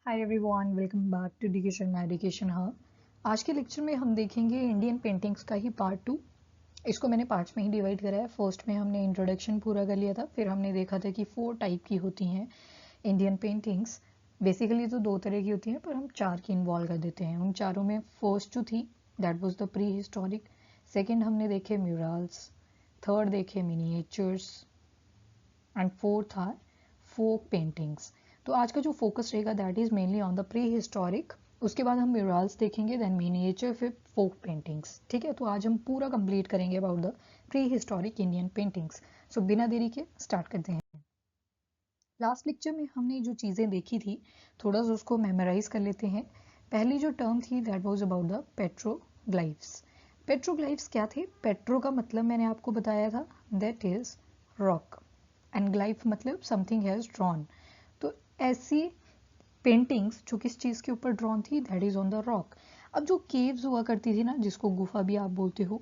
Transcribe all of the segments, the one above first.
Hi everyone, welcome back to D K Sharma education hub. आज के lecture में हम देखेंगे इंडियन पेंटिंग्स का ही पार्ट 2। इसको मैंने पार्ट्स में ही डिवाइड करा है। फर्स्ट में हमने इंट्रोडक्शन पूरा कर लिया था, फिर हमने देखा था कि 4 टाइप की होती हैं इंडियन पेंटिंग्स। बेसिकली तो 2 तरह की होती हैं, पर हम 4 की इन्वॉल्व कर देते हैं। उन चारों में फर्स्ट जो थी that was the pre historic, second हमने देखे म्यूरल्स, थर्ड देखे miniatures and fourth are folk paintings. तो आज का जो फोकस रहेगा that is mainly on the pre historic. उसके बाद हम म्यूरल्स देखेंगे, देन मिनिएचर, फिर फोक पेंटिंग्स। ठीक है, तो आज हम पूरा कंप्लीट करेंगे about the pre historic Indian paintings. So बिना देरी के स्टार्ट करते हैं। लास्ट लेक्चर में हमने जो चीज़ें देखी थी थोड़ा सा उसको मेमोराइज कर लेते हैं। पहली जो टर्म थी दैट वाज अबाउट द पेट्रोग्लाइफ्स। पेट्रोग्लाइफ्स क्या थे? पेट्रो का मतलब मैंने आपको बताया था दैट इज रॉक, एंड ग्लाइफ मतलब समथिंग हैज ड्रॉन। तो ऐसी पेंटिंग्स जो किस चीज़ के ऊपर ड्रॉन थी that is on the rock. अब जो केव्स हुआ करती थी ना, जिसको गुफा भी आप बोलते हो,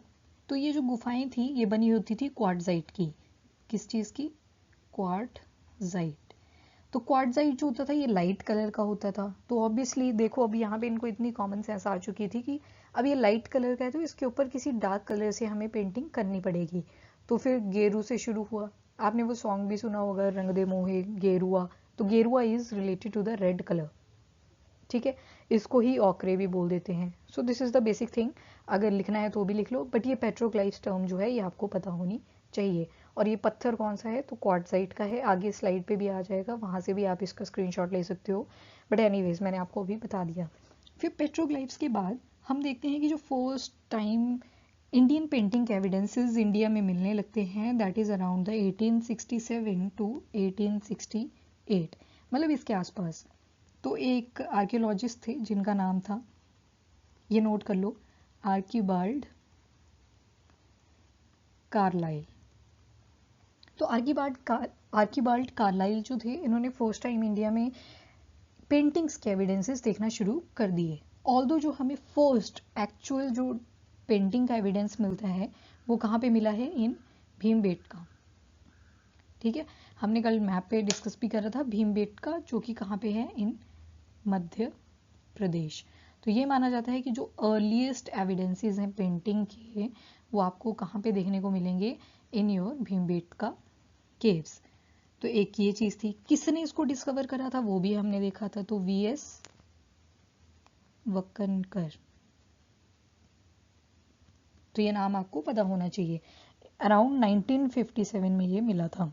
तो ये जो गुफाएं थी ये बनी होती थी क्वार्टजाइट की। किस चीज़ की? क्वार्टजाइट। तो क्वार्टजाइट जो होता था ये लाइट कलर का होता था। तो ऑब्वियसली देखो अभी यहाँ पे इनको इतनी कॉमन सेंस आ चुकी थी कि अब ये लाइट कलर का है तो इसके ऊपर किसी डार्क कलर से हमें पेंटिंग करनी पड़ेगी। तो फिर गेरू से शुरू हुआ। आपने वो सॉन्ग भी सुना होगा, रंग दे मोहे गेरुआ। तो गेरुआ is related to the red colour. ठीक है, इसको ही ऑकरे भी बोल देते हैं। So this is the basic thing. अगर लिखना है तो भी लिख लो, बट ये पेट्रोग्लाइफ्स टर्म जो है ये आपको पता होनी चाहिए। और ये पत्थर कौन सा है? तो क्वार्टजाइट का है। आगे स्लाइड पे भी आ जाएगा, वहाँ से भी आप इसका स्क्रीनशॉट ले सकते हो। बट एनीवेज मैंने आपको अभी बता दिया। फिर पेट्रोग्लाइफ्स के बाद हम देखते हैं कि जो फर्स्ट टाइम इंडियन पेंटिंग के एविडेंसेस इंडिया में मिलने लगते हैं that is around the 1867 to 1868, मतलब इसके आसपास। तो एक आर्कियोलॉजिस्ट थे जिनका नाम था, ये नोट कर लो, आर्किबाल्ड कार्लाइल। तो आर्किबाल्ड कार्लाइल जो थे, इन्होंने फर्स्ट टाइम इंडिया में पेंटिंग्स के एविडेंसेस देखना शुरू कर दिए। ऑल्दो जो हमें फर्स्ट एक्चुअल जो पेंटिंग का एविडेंस मिलता है वो कहाँ पे मिला है? इन भीमबेटका। ठीक है, हमने कल मैप पे डिस्कस भी करा था भीमबेटका, जो कि कहाँ पे है? इन मध्य प्रदेश। तो ये माना जाता है कि जो अर्लीस्ट एविडेंसेस हैं पेंटिंग के वो आपको कहाँ पे देखने को मिलेंगे? In your Bhimbetka caves. तो एक ये चीज़ थी। किसने इसको डिस्कवर करा था वो भी हमने देखा था, तो वीएस वक्कनकर। तो ये नाम आपको पता होना चाहिए। अराउंड 1957 में ये मिला था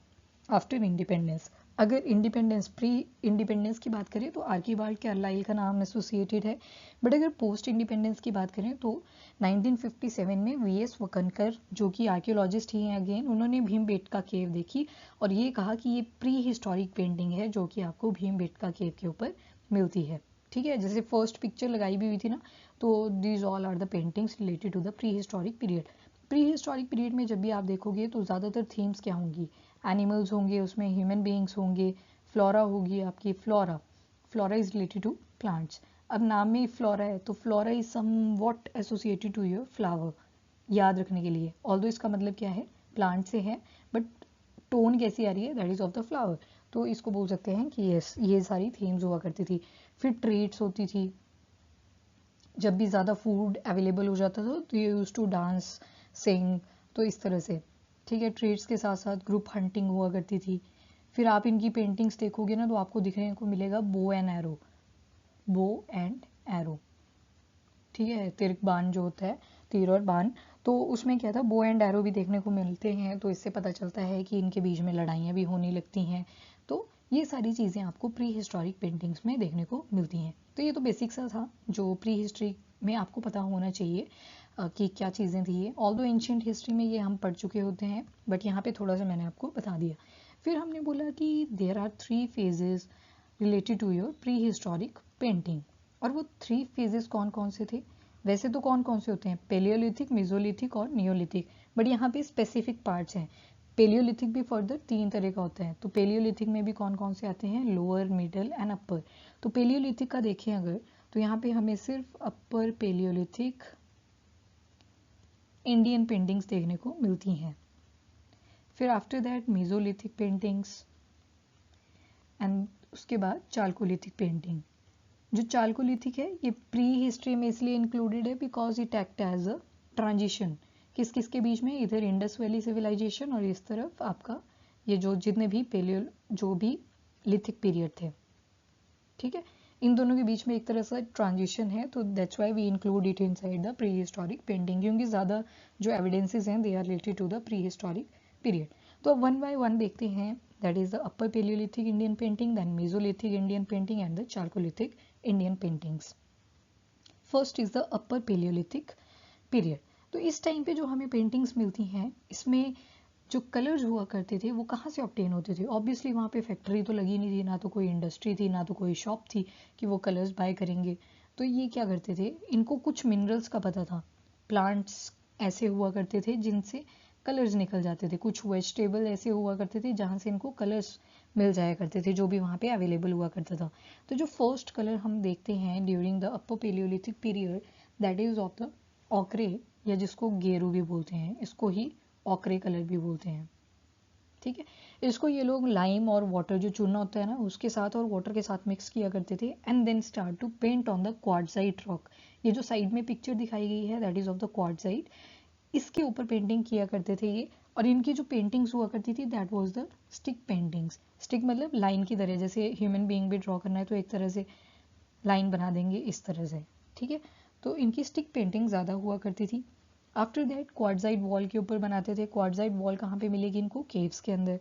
आफ्टर इंडिपेंडेंस। अगर इंडिपेंडेंस, प्री इंडिपेंडेंस की बात करें तो आर्किबाल्ड कार्लाइल का नाम एसोसिएटेड है, बट अगर पोस्ट इंडिपेंडेंस की बात करें तो 1957 में वीएस वकनकर, जो कि आर्कियोलॉजिस्ट ही हैं अगेन, उन्होंने भीमबेटका केव देखी और ये कहा कि ये प्री हिस्टोरिक पेंटिंग है जो कि आपको भीमबेटका केव के ऊपर मिलती है। ठीक है, जैसे फर्स्ट पिक्चर लगाई भी हुई थी ना, तो these all are the paintings related to the pre historic period. Pre historic period में जब भी आप देखोगे तो ज़्यादातर थीम्स क्या होंगी? एनिमल्स होंगे, उसमें ह्यूमन बीइंग्स होंगे, फ्लोरा होगी आपकी। Flora, flora is related to plants. अब नाम में फ्लोरा है तो flora is somewhat associated to your flower, याद रखने के लिए। ऑल्दो इसका मतलब क्या है? प्लांट से है, बट टोन कैसी आ रही है? That is of the flower. तो इसको बोल सकते हैं कि यस, ये सारी थीम्स हुआ करती थी। फिर ट्रीट्स होती थी, जब भी ज़्यादा फूड अवेलेबल हो जाता था तो ये यूज टू डांस, सिंग, तो इस तरह से। ठीक है, ट्रीट्स के साथ साथ ग्रुप हंटिंग हुआ करती थी। फिर आप इनकी पेंटिंग्स देखोगे ना तो आपको दिखने को मिलेगा bow and arrow, bow and arrow. ठीक है, तीर बाण जो होता है, तीर और बाण, तो उसमें क्या था, बो एंड एरो भी देखने को मिलते हैं। तो इससे पता चलता है कि इनके बीच में लड़ाइयाँ भी होने लगती हैं। तो ये सारी चीज़ें आपको प्री हिस्टोरिक पेंटिंग्स में देखने को मिलती हैं। तो ये तो बेसिक सा था जो प्री हिस्ट्री में आपको पता होना चाहिए कि क्या चीज़ें थी ये। ऑल्दो एंशिएंट हिस्ट्री में ये हम पढ़ चुके होते हैं, बट यहाँ पे थोड़ा सा मैंने आपको बता दिया। फिर हमने बोला कि there are 3 phases related to your pre historic painting. और वो 3 फेजेस कौन कौन से थे? वैसे तो कौन कौन से होते हैं? पेलियोलिथिक, मेसोलिथिक और नियोलिथिक, बट यहाँ पे स्पेसिफिक पार्ट्स हैं। पेलियोलिथिक भी फर्दर 3 तरह का होता है। तो पेलियोलिथिक में भी कौन कौन से आते हैं? Lower, middle and upper. तो पेलियोलिथिक का देखें अगर, तो यहाँ पे हमें सिर्फ अपर पेलियोलिथिक इंडियन पेंटिंग्स देखने को मिलती हैं। फिर after that Mesolithic paintings, and उसके बाद चालकोलिथिक पेंटिंग। जो चालकोलिथिक है ये प्री हिस्ट्री में इसलिए इंक्लूडेड है because it act as a transition किस किस के बीच में, इधर इंडस वैली सिविलाइजेशन और इस तरफ आपका ये जो जितने भी जो भी लिथिक पीरियड थे, ठीक है, इन दोनों के बीच में एक तरह से ट्रांजिशन है, तो that's why we include it inside the pre historic painting, क्योंकि ज़्यादा जो एविडेंसेस हैं they are related to the pre historic period. तो वन बाय वन देखते हैं, that is the upper palaeolithic Indian painting, then mesolithic Indian painting and the chalcolithic Indian paintings. First is the upper palaeolithic period. तो इस time पे जो हमें paintings मिलती हैं, इसमें जो कलर्स हुआ करते थे वो कहाँ से ऑब्टेन होते थे? ऑब्वियसली वहाँ पे फैक्ट्री तो लगी नहीं थी, ना तो कोई इंडस्ट्री थी, ना तो कोई शॉप थी कि वो कलर्स बाय करेंगे। तो ये क्या करते थे, इनको कुछ मिनरल्स का पता था, प्लांट्स ऐसे हुआ करते थे जिनसे कलर्स निकल जाते थे, कुछ वेजिटेबल ऐसे हुआ करते थे जहाँ से इनको कलर्स मिल जाया करते थे, जो भी वहाँ पे अवेलेबल हुआ करता था। तो जो फर्स्ट कलर हम देखते हैं during the upper palaeolithic period, that is of the ochre, या जिसको गेरू भी बोलते हैं, इसको ही ऑक्रे कलर भी बोलते हैं, ठीक है। इसको ये लोग लाइम और वाटर जो चूना होता है ना उसके साथ और वाटर के साथ मिक्स किया करते थे and then start to paint on the quartzite rock. ये जो साइड में पिक्चर दिखाई गई है that is of the quartzite, इसके ऊपर पेंटिंग किया करते थे ये। और इनकी जो पेंटिंग्स हुआ करती थी that was the stick paintings. Stick मतलब लाइन की तरह, जैसे ह्यूमन बीइंग भी ड्रॉ करना है तो एक तरह से लाइन बना देंगे इस तरह से, ठीक है। तो इनकी स्टिक पेंटिंग ज़्यादा हुआ करती थी। आफ्टर दैट क्वार्ट्जाइट वॉल के ऊपर बनाते थे। क्वार्ट्जाइट वॉल कहाँ पे मिलेगी इनको? केव्स के अंदर।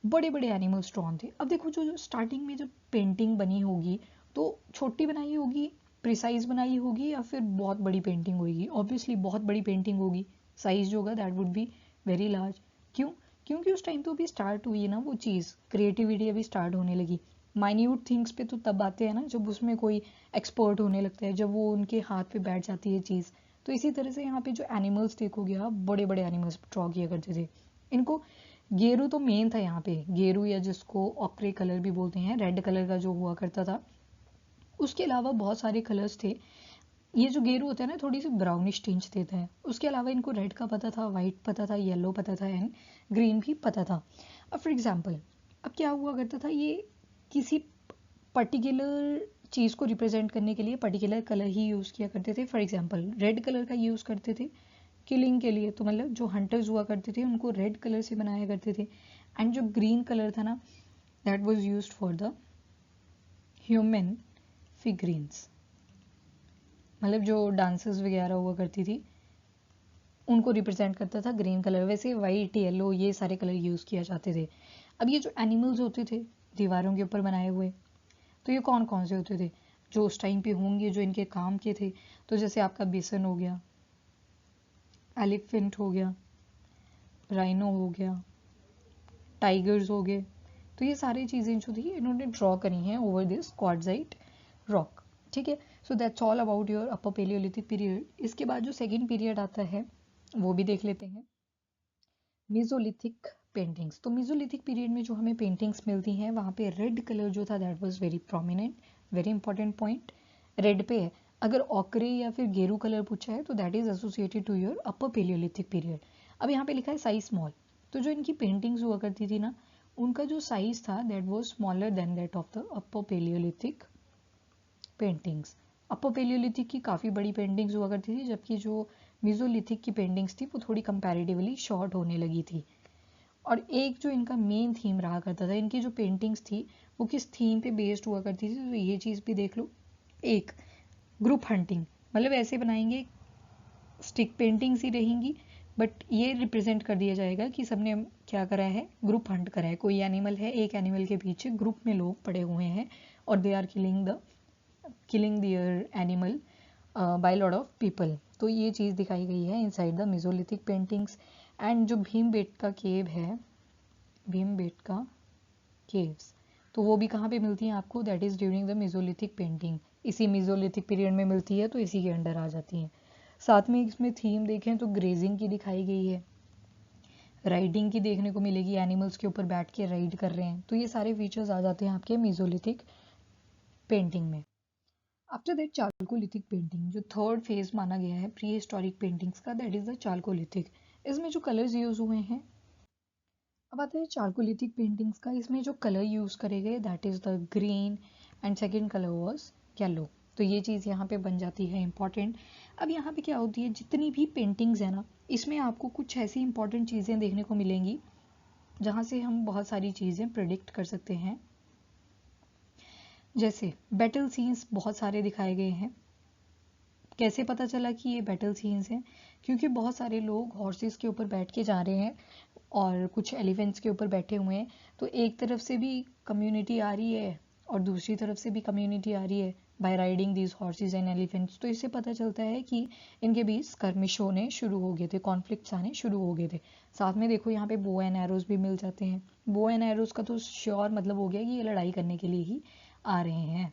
बड़े बड़े एनिमल्स ड्रॉन थे। अब देखो जो स्टार्टिंग में जब पेंटिंग बनी होगी तो छोटी बनाई होगी, प्रिसाइज बनाई होगी, या फिर बहुत बड़ी पेंटिंग होगी? ऑब्वियसली बहुत बड़ी पेंटिंग होगी, साइज जो होगा that would be very large. क्यों? क्योंकि उस टाइम तो अभी स्टार्ट हुई है ना वो चीज़, क्रिएटिविटी अभी स्टार्ट होने लगी। माइन्यूट थिंग्स पे तो तब आते हैं ना जब उसमें कोई एक्सपर्ट होने लगता है, जब वो उनके हाथ पे बैठ जाती है चीज़। तो इसी तरह से यहाँ पे जो एनिमल्स देखोगे आप, बड़े बड़े एनिमल्स ड्रॉ किया करते थे। इनको गेरू तो मेन था यहाँ पे, गेरू या जिसको ऑक्रे कलर भी बोलते हैं, रेड कलर का जो हुआ करता था। उसके अलावा बहुत सारे कलर्स थे। ये जो गेरू होता है ना थोड़ी सी ब्राउनिश टिंच देता है। उसके अलावा इनको रेड का पता था, वाइट पता था, येलो पता था एंड ग्रीन भी पता था। अब फॉर एग्जाम्पल, अब क्या हुआ करता था, ये किसी पर्टिकुलर चीज़ को रिप्रेजेंट करने के लिए पर्टिकुलर कलर ही यूज़ किया करते थे। फॉर एग्जाम्पल रेड कलर का यूज़ करते थे किलिंग के लिए, तो मतलब जो हंटर्स हुआ करते थे उनको रेड कलर से बनाया करते थे। एंड जो ग्रीन कलर था ना that was used for the human figurines, मतलब जो डांसेस वगैरह हुआ करती थी उनको रिप्रेजेंट करता था ग्रीन कलर। वैसे वाइट, येलो ये सारे कलर यूज़ किया जाते थे। अब ये जो एनिमल्स होते थे दीवारों के ऊपर बनाए हुए, तो ये कौन कौन से होते थे जो उस टाइम पे होंगे जो इनके काम के थे? तो जैसे आपका बिसन हो गया, एलिफेंट हो गया, राइनो हो गया, टाइगर्स हो गए। तो ये सारी चीज़ें जो थी इन्होंने ड्रॉ करी हैं ओवर दिस क्वार्ट्जाइट रॉक, ठीक है। So that's all about your upper palaeolithic period. इसके बाद जो सेकेंड पीरियड आता है वो भी देख लेते हैं, मेसोलिथिक पेंटिंग्स। तो मेसोलिथिक पीरियड में जो हमें पेंटिंग्स मिलती हैं वहाँ पे रेड कलर जो था that was very prominent, very important point red पे है। अगर ऑकरे या फिर गेरू कलर पूछा है तो that is associated to your upper palaeolithic period. अब यहाँ पे लिखा है साइज स्मॉल, तो जो इनकी पेंटिंग्स हुआ करती थी ना उनका जो साइज था that was smaller than that of the upper palaeolithic paintings. Upper palaeolithic की काफ़ी बड़ी पेंटिंग्स हुआ करती थी, जबकि जो मेसोलिथिक की पेंटिंग्स थी वो थोड़ी कंपैरेटिवली शॉर्ट होने लगी थी। और एक जो इनका मेन थीम रहा करता था, इनकी जो पेंटिंग्स थी वो किस थीम पे बेस्ड हुआ करती थी, तो ये चीज़ भी देख लो। एक, ग्रुप हंटिंग, मतलब ऐसे बनाएंगे स्टिक पेंटिंग्स ही रहेंगी बट ये रिप्रेजेंट कर दिया जाएगा कि सबने क्या करा है, ग्रुप हंट करा है। कोई एनिमल है, एक एनिमल के पीछे ग्रुप में लोग पड़े हुए हैं और they are killing their animal by lot of people. तो ये चीज़ दिखाई गई है inside the mesolithic paintings. And जो भीमबेटका केव है, भीमबेटका केव्स, तो वो भी कहाँ पे मिलती हैं आपको? That is during the Mesolithic painting, इसी मेसोलिथिक पीरियड में मिलती है, तो इसी के अंडर आ जाती हैं। साथ में इसमें थीम देखें तो ग्रेजिंग की दिखाई गई है, राइडिंग की देखने को मिलेगी, एनिमल्स के ऊपर बैठ के राइड कर रहे हैं। तो ये सारे फीचर्स आ जाते हैं आपके मेसोलिथिक पेंटिंग में। आफ्टर दैट चालकोलिथिक पेंटिंग, जो थर्ड फेज माना गया है प्री हिस्टोरिक पेंटिंग्स का, दैट इज द चालकोलिथिक। इसमें जो कलर्स यूज हुए हैं, अब आता है चालकोलिथिक पेंटिंग्स का। इसमें जो कलर यूज करे गए that is the green and second colour was yellow. तो ये चीज़ यहाँ पे बन जाती है इम्पॉर्टेंट। अब यहाँ पे क्या होती है, जितनी भी पेंटिंग्स है ना, इसमें आपको कुछ ऐसी इंपॉर्टेंट चीज़ें देखने को मिलेंगी जहाँ से हम बहुत सारी चीज़ें प्रिडिक्ट कर सकते हैं। जैसे बैटल सीन्स बहुत सारे दिखाए गए हैं। कैसे पता चला कि ये बैटल सीन्स हैं? क्योंकि बहुत सारे लोग हॉर्सेस के ऊपर बैठ के जा रहे हैं और कुछ एलिफेंट्स के ऊपर बैठे हुए हैं, तो एक तरफ से भी कम्युनिटी आ रही है और दूसरी तरफ से भी कम्युनिटी आ रही है by riding these horses and elephants. तो इससे पता चलता है कि इनके बीच स्कर्मिश होने शुरू हो गए थे, कॉन्फ्लिक्ट्स आने शुरू हो गए थे। साथ में देखो यहाँ पे बो एंड एरोज भी मिल जाते हैं। बो एंड एरोज का तो श्योर मतलब हो गया कि ये लड़ाई करने के लिए ही आ रहे हैं।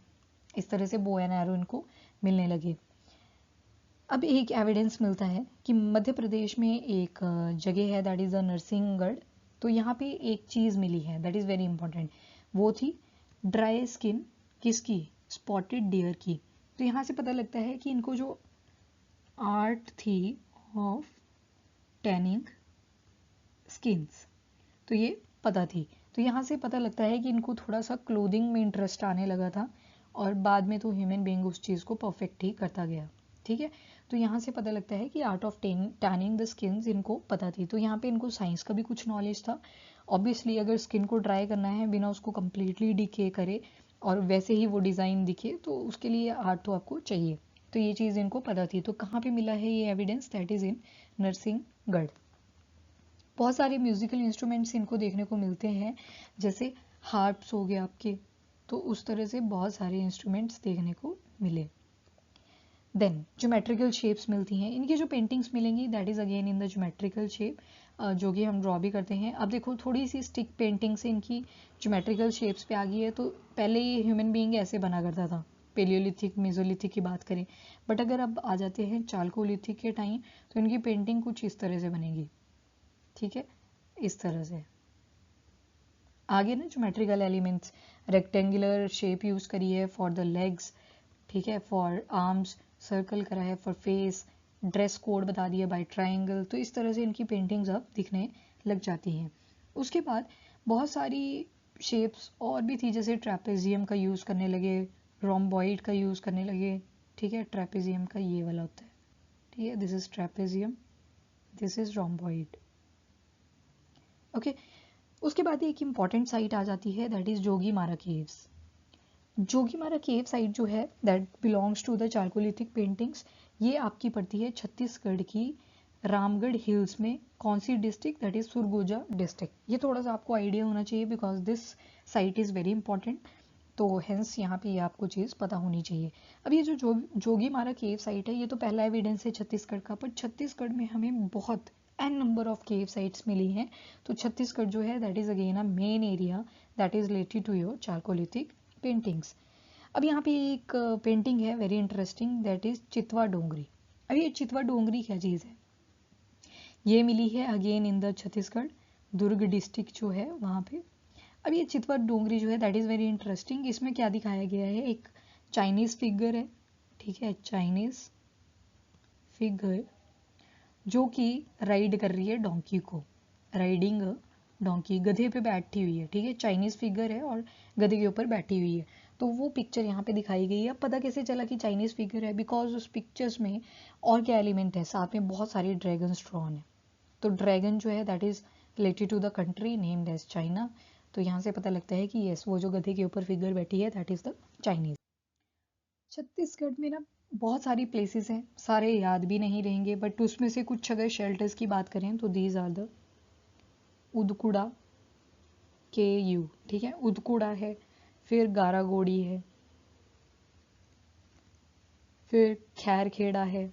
इस तरह से बो एंड एरो इनको मिलने लगे। अब एक एविडेंस मिलता है कि मध्य प्रदेश में एक जगह है दैट इज़ अ नरसिंहगढ़। तो यहाँ पे एक चीज़ मिली है दैट इज़ वेरी इंपॉर्टेंट, वो थी ड्राई स्किन किसकी, स्पॉटेड डियर की। तो यहाँ से पता लगता है कि इनको जो आर्ट थी ऑफ टैनिंग स्किन्स, तो ये पता थी। तो यहाँ से पता लगता है कि इनको थोड़ा सा क्लोथिंग में इंटरेस्ट आने लगा था और बाद में तो ह्यूमन बीइंग उस चीज़ को परफेक्ट ही करता गया। ठीक है, तो यहाँ से पता लगता है कि art of tanning the skins इनको पता थी। तो यहाँ पे इनको साइंस का भी कुछ नॉलेज था। ऑब्वियसली अगर स्किन को ड्राई करना है बिना उसको कम्प्लीटली डिके करे और वैसे ही वो डिज़ाइन दिखे, तो उसके लिए आर्ट तो आपको चाहिए। तो ये चीज़ इनको पता थी। तो कहाँ पे मिला है ये evidence, that is in Narsinghgarh. बहुत सारे म्यूजिकल इंस्ट्रूमेंट्स इनको देखने को मिलते हैं, जैसे हार्प्स हो गए आपके, तो उस तरह से बहुत सारे इंस्ट्रूमेंट्स देखने को मिले। देन ज्योमेट्रिकल शेप्स मिलती हैं, इनकी जो पेंटिंग्स मिलेंगी that is again in the geometrical shape, जो कि हम ड्रॉ भी करते हैं। अब देखो थोड़ी सी स्टिक पेंटिंग से इनकी ज्योमेट्रिकल शेप्स पे आ गई है। तो पहले ये ह्यूमन बीइंग ऐसे बना करता था, पेलियोलिथिक मेसोलिथिक की बात करें, बट अगर अब आ जाते हैं चालकोलिथिक के टाइम, तो इनकी पेंटिंग कुछ इस तरह से बनेगी। ठीक है, इस तरह से आगे ना geometrical elements, rectangular shape use करी है फॉर द लेग्स, ठीक है, फॉर आर्म्स सर्कल करा है, फॉर फेस ड्रेस कोड बता दिया बाय ट्रायंगल। तो इस तरह से इनकी पेंटिंग्स अब दिखने लग जाती हैं। उसके बाद बहुत सारी शेप्स और भी थी, जैसे ट्रेपेजियम का यूज़ करने लगे, रोम्बॉइड का यूज़ करने लगे। ठीक है, ट्रेपेजियम का ये वाला होता है, ठीक है, this is trapezium, this is rhomboid. Okay, उसके बाद एक इम्पॉर्टेंट साइट आ जाती है that is Jogimara caves. Jogimara cave site जो है that belongs to the chalcolithic paintings, ये आपकी पड़ती है छत्तीसगढ़ की रामगढ़ हिल्स में। कौन सी district, that is Surguja district. ये थोड़ा सा आपको आइडिया होना चाहिए because this site is very important, तो हेंस यहाँ पे ये आपको चीज़ पता होनी चाहिए। अब ये जो जोगीमारा केव साइट है, ये तो पहला एविडेंस है छत्तीसगढ़ का, पर छत्तीसगढ़ में हमें बहुत an number of cave sites मिली हैं। तो छत्तीसगढ़ जो है that is again a main area that is related to your chalcolithic paintings. अब यहाँ पे एक पेंटिंग है very interesting that is Chitwa Dongri. अब ये चितवा डोंगरी क्या चीज़ है, ये मिली है again in the Chhattisgarh, Durg district जो है वहाँ पे। अब ये चितवा डोंगरी जो है दैट इज़ वेरी इंटरेस्टिंग। इसमें क्या दिखाया गया है, एक चाइनीज़ फिगर है, ठीक है, चाइनीज़ फिगर जो कि राइड कर रही है डोंकी को, राइडिंग डोंकी, गधे पे बैठी हुई है। ठीक है, चाइनीज़ फिगर है और गधे के ऊपर बैठी हुई है। तो वो पिक्चर यहाँ पे दिखाई गई है। अब पता कैसे चला कि चाइनीज़ फिगर है, बिकॉज उस पिक्चर्स में और क्या एलिमेंट है, साथ में बहुत सारे ड्रैगन्स ड्रॉन है। तो ड्रैगन जो है that is related to the country named as China. तो यहाँ से पता लगता है कि यस, वो जो गधे के ऊपर फिगर बैठी है that is the Chinese. Chhattisgarh में ना बहुत सारी प्लेसेस हैं, सारे याद भी नहीं रहेंगे, बट उसमें से कुछ अगर शेल्टर्स की बात करें तो दीज आर द उदकुड़ा के यू, ठीक है, उदकुड़ा है, फिर गारागोड़ी है, फिर खैरखेड़ा है,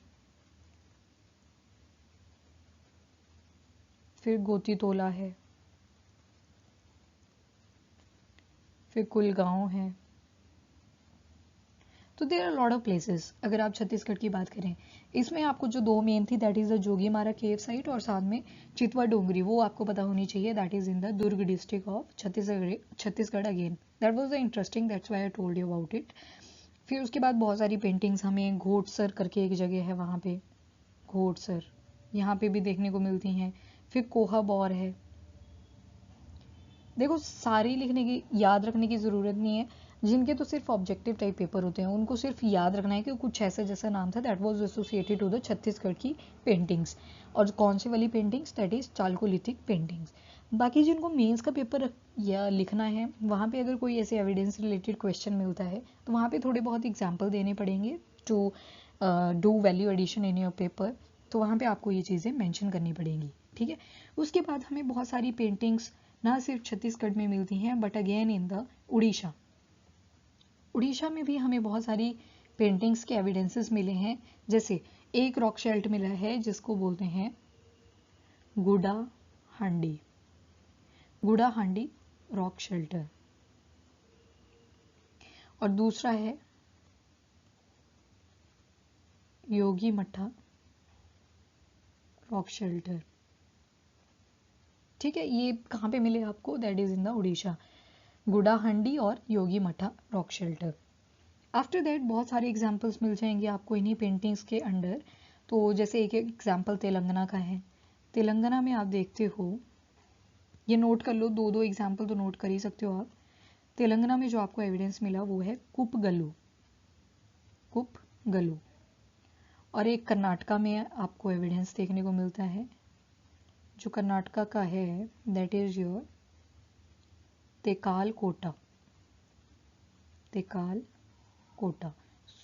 फिर गोतीतोला है, फिर कुलगांव है। तो there are lot of places अगर आप छत्तीसगढ़ की बात करें। इसमें आपको जो दो मेन थी that is the Jogimara cave site और साथ में चितवा डोंगरी, वो आपको पता होनी चाहिए, that is in the Durg district of Chhattisgarh again. That was the interesting, that's why I told you about it. फिर उसके बाद बहुत सारी पेंटिंग्स हमें घोटसर करके एक जगह है वहाँ पे, घोटसर यहाँ पे भी देखने को मिलती हैं। फिर कोहा बौर है। देखो सारी लिखने की, याद रखने की ज़रूरत नहीं है, जिनके तो सिर्फ ऑब्जेक्टिव टाइप पेपर होते हैं, उनको सिर्फ याद रखना है कि कुछ ऐसा जैसा नाम था, that was associated to the Chhattisgarh की पेंटिंग्स। और कौन सी वाली paintings, that is chalcolithic paintings. बाकी जिनको मेंस का पेपर या लिखना है, वहाँ पे अगर कोई ऐसे एविडेंस रिलेटेड क्वेश्चन मिलता है तो वहाँ पे थोड़े बहुत एग्जाम्पल देने पड़ेंगे to do value addition in your paper. तो वहाँ पे आपको ये चीज़ें मेंशन करनी पड़ेंगी, ठीक है। उसके बाद हमें बहुत सारी पेंटिंग्स ना सिर्फ छत्तीसगढ़ में मिलती हैं, but again in the Orissa. Orissa में भी हमें बहुत सारी पेंटिंग्स के एविडेंसेस मिले हैं। जैसे एक रॉक शेल्ट मिला है जिसको बोलते हैं गुडा हांडी, गुडा हांडी रॉक शेल्टर। और दूसरा है योगी मठा रॉक शेल्टर, ठीक है। ये कहाँ पे मिले आपको, that is in the Orissa, Gudahandi और योगी मठा रॉक शेल्टर। आफ्टर दैट बहुत सारे एग्जाम्पल्स मिल जाएंगे आपको इन्हीं पेंटिंग्स के अंडर। तो जैसे एक एग्जाम्पल तेलंगाना का है। तेलंगाना में आप देखते हो, ये नोट कर लो, दो दो एग्जाम्पल तो नोट कर ही सकते हो आप। तेलंगाना में जो आपको एविडेंस मिला वो है कुपगलू, कुपगलू। और एक कर्नाटका में आपको एविडेंस देखने को मिलता है, जो कर्नाटका का है, that is your Tekkalakota, Tekkalakota.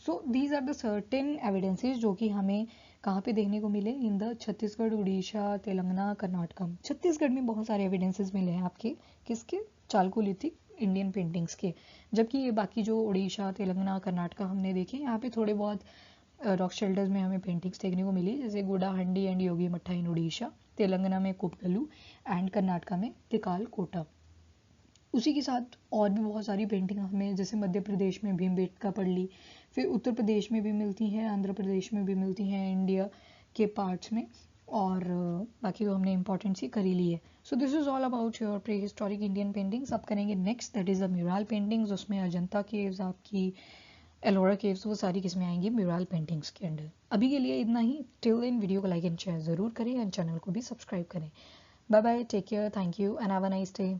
So these are the certain evidences जो कि हमें कहाँ पे देखने को मिले, इन द छत्तीसगढ़, उड़ीसा, तेलंगाना, कर्नाटका। छत्तीसगढ़ में बहुत सारे एविडेंसेस मिले हैं आपके, किसके, चालकोलिथिक इंडियन पेंटिंग्स के। जबकि ये बाकी जो उड़ीसा, तेलंगाना, कर्नाटका हमने देखे, यहाँ पे थोड़े बहुत रॉक शेल्टर्स में हमें पेंटिंग्स देखने को मिली, जैसे गुडाहंडी एंड योगी मठा इन उड़ीसा, तेलंगाना में कुपगलू एंड कर्नाटका में तिकाल कोटा। उसी के साथ और भी बहुत सारी पेंटिंग हमें, जैसे मध्य प्रदेश में भीमबेटका पढ़ ली, फिर उत्तर प्रदेश में भी मिलती हैं, आंध्र प्रदेश में भी मिलती हैं, इंडिया के पार्ट्स में। और बाकी तो हमने इंपॉर्टेंट सी कर ही ली है। सो this is all about your pre historic Indian paintings. अब करेंगे next, that is the mural paintings. उसमें अजंता केव्स, आपकी एलोरा केव्स, वो सारी किस्में आएंगी म्यूरल पेंटिंग्स के अंडर। अभी के लिए इतना ही। टिल देन वीडियो को लाइक एंड शेयर जरूर करें एंड चैनल को भी सब्सक्राइब करें। Bye bye, take care, thank you and have a nice day.